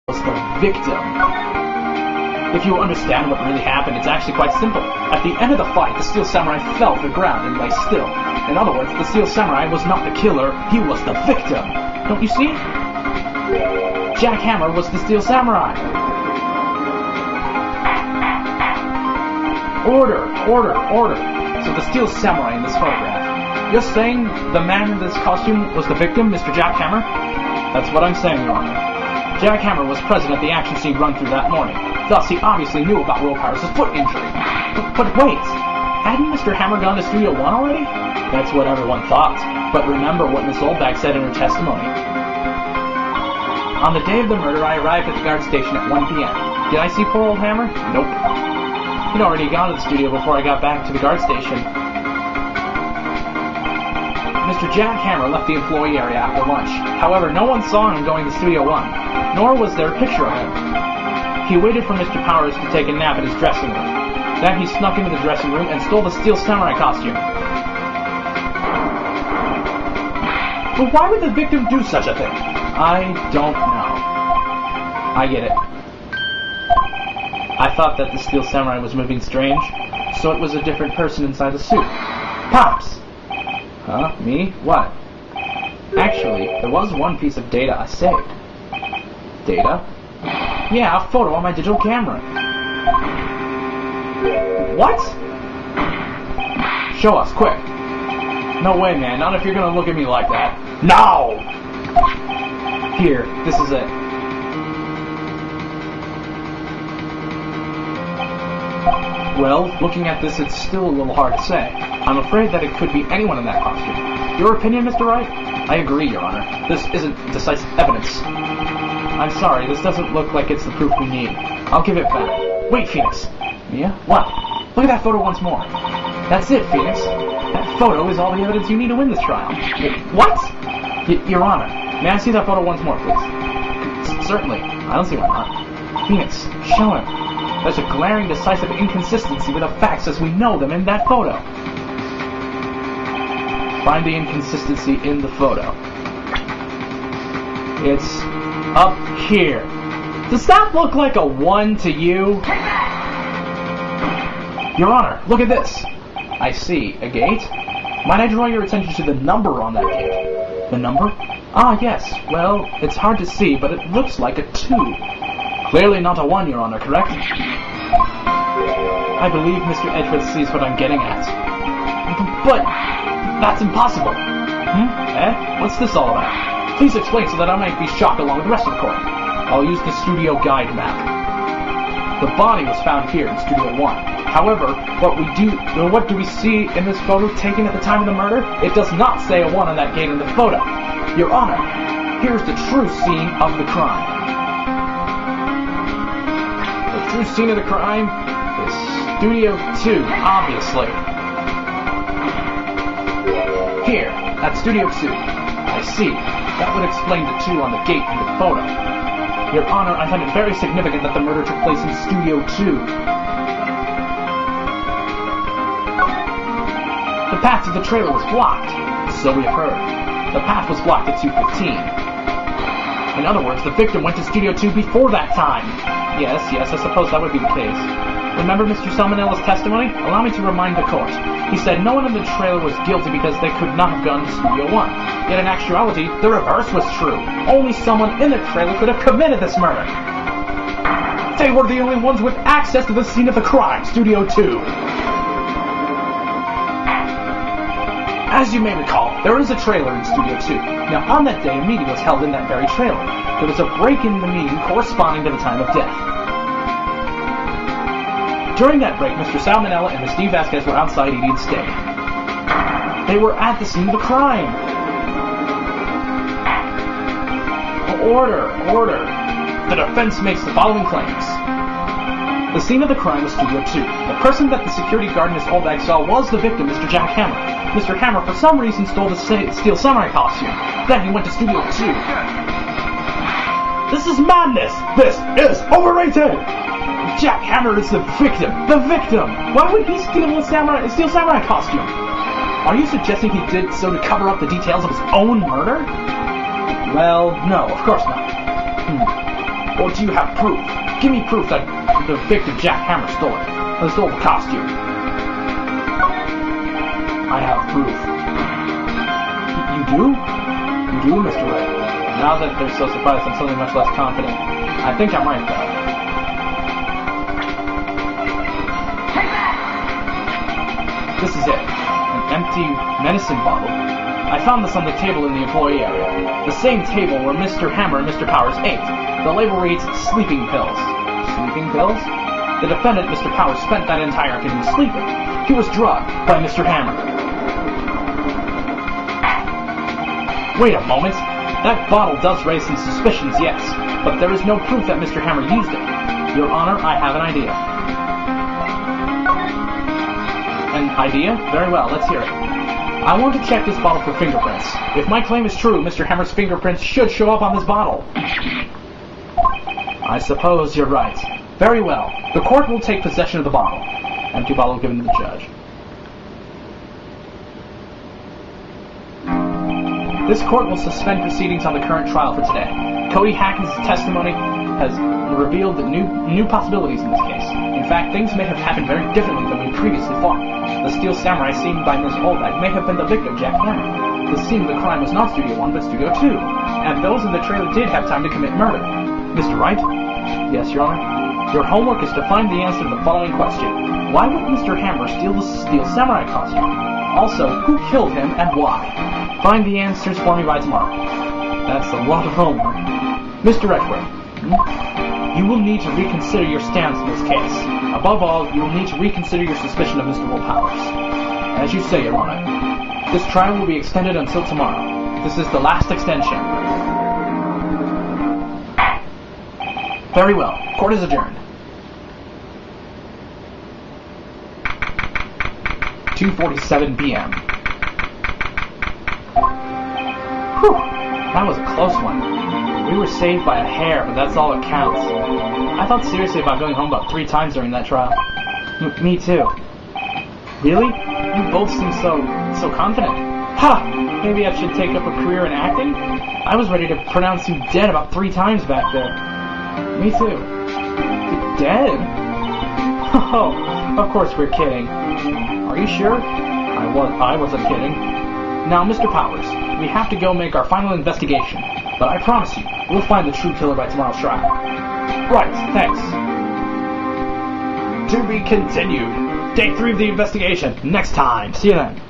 was the victim. If you understand what really happened, it's actually quite simple. At the end of the fight, the Steel Samurai fell to the ground and lay still. In other words, the Steel Samurai was not the killer, he was the victim. Don't you see? Jack Hammer was the Steel Samurai. Order, order, order. So the Steel Samurai in this photograph. You're saying the man in this costume was the victim, Mr. Jack Hammer? That's what I'm saying, Your Honor. Jack Hammer was present at the action scene run through that morning. Thus, he obviously knew about Will Paris' foot injury. But wait, hadn't Mr. Hammer gone to Studio 1 already? That's what everyone thought. But remember what Miss Oldbag said in her testimony. On the day of the murder, I arrived at the guard station at 1 p.m. Did I see poor old Hammer? Nope. He'd already gone to the studio before I got back to the guard station. Mr. Jack Hammer left the employee area after lunch. However, no one saw him going to Studio 1, nor was there a picture of him. He waited for Mr. Powers to take a nap in his dressing room. Then he snuck into the dressing room and stole the Steel Samurai costume. But why would the victim do such a thing? I don't know. I get it. I thought that the Steel Samurai was moving strange, so it was a different person inside the suit. Pops! Huh? Me? What? Actually, there was one piece of data I saved. Data? Yeah, a photo on my digital camera. What? Show us, quick. No way, man. Not if you're gonna look at me like that. No! Here, this is it. Well, looking at this, it's still a little hard to say. I'm afraid that it could be anyone in that costume. Your opinion, Mr. Wright? I agree, Your Honor. This isn't decisive evidence. I'm sorry, this doesn't look like it's the proof we need. I'll give it back. Wait, Phoneix. Mia? What? Look at that photo once more. That's it, Phoneix. That photo is all the evidence you need to win this trial. What? Your Honor, may I see that photo once more, please? Certainly. I don't see why not. Phoneix, show him. There's a glaring, decisive inconsistency with the facts as we know them in that photo. Find the inconsistency in the photo. It's up here. Does that look like a 1 to you? Your Honor, look at this. I see. A gate? Might I draw your attention to the number on that gate? The number? Ah, yes. Well, it's hard to see, but it looks like a 2. Clearly not a 1, Your Honor, correct? I believe Mr. Edgeworth sees what I'm getting at. But that's impossible. Eh? What's this all about? Please explain so that I might be shocked along with the rest of the court. I'll use the studio guide map. The body was found here in Studio 1. However, what do we see in this photo taken at the time of the murder? It does not say a 1 on that gate in the photo. Your Honor, here's the true scene of the crime. The true scene of the crime is Studio 2, obviously. Here, at Studio 2. I see. That would explain the 2 on the gate in the photo. Your Honor, I find it very significant that the murder took place in Studio 2. The path to the trailer was blocked. So we have heard. The path was blocked at 2:15. In other words, the victim went to Studio 2 before that time. Yes, I suppose that would be the case. Remember Mr. Salmonella's testimony? Allow me to remind the court. He said no one in the trailer was guilty because they could not have gone to Studio 1. Yet in actuality, the reverse was true. Only someone in the trailer could have committed this murder. They were the only ones with access to the scene of the crime, Studio 2. As you may recall, there is a trailer in Studio 2. Now, on that day, a meeting was held in that very trailer. There was a break in the meeting corresponding to the time of death. During that break, Mr. Salmonella and Miss Steve Vasquez were outside eating steak. They were at the scene of the crime. Order. The defense makes the following claims. The scene of the crime was Studio 2. The person that the security guard Miss Oldbag saw was the victim, Mr. Jack Hammer. Mr. Hammer, for some reason, stole the Steel Samurai costume. Then he went to Studio 2. This is madness! This is overrated! Jack Hammer is the victim! The victim! Why would he steal the Steel Samurai costume? Are you suggesting he did so to cover up the details of his own murder? Well, no, of course not. Or do you have proof? Give me proof that the victim Jack Hammer stole it. Stole the costume. I have proof. You do? You do, Mr. Wright. Now that they're so surprised, I'm suddenly much less confident. I think I'm right, though. This is it. An empty medicine bottle. I found this on the table in the employee area. The same table where Mr. Hammer and Mr. Powers ate. The label reads, sleeping pills. Sleeping pills? The defendant, Mr. Powers, spent that entire afternoon sleeping. He was drugged by Mr. Hammer. Wait a moment. That bottle does raise some suspicions, yes, but there is no proof that Mr. Hammer used it. Your Honor, I have an idea. An idea? Very well, let's hear it. I want to check this bottle for fingerprints. If my claim is true, Mr. Hammer's fingerprints should show up on this bottle. I suppose you're right. Very well. The court will take possession of the bottle. Empty bottle given to the judge. This court will suspend proceedings on the current trial for today. Cody Hackens' testimony has revealed new possibilities in this case. In fact, things may have happened very differently than we previously thought. The steel samurai seen by Ms. Oldbag may have been the victim, Jack Hammer. The scene of the crime was not Studio 1, but Studio 2. And those in the trailer did have time to commit murder. Mr. Wright? Yes, Your Honor? Your homework is to find the answer to the following question. Why would Mr. Hammer steal the steel samurai costume? Also, who killed him and why? Find the answers for me by tomorrow. That's a lot of homework. Mr. Edgeworth, you will need to reconsider your stance in this case. Above all, you will need to reconsider your suspicion of Mr. Will Powers. As you say, Your Honor, this trial will be extended until tomorrow. This is the last extension. Very well. Court is adjourned. 2:47 p.m. Whew, that was a close one. We were saved by a hair, but that's all that counts. I thought seriously about going home about 3 times during that trial. Me too. Really? You both seem so confident. Ha! Maybe I should take up a career in acting? I was ready to pronounce you dead about 3 times back there. Me too. Dead? Oh, of course we're kidding. Are you sure? I wasn't kidding. Now, Mr. Powers, we have to go make our final investigation. But I promise you, we'll find the true killer by tomorrow's trial. Right, thanks. To be continued. Day 3 of the investigation, next time. See you then.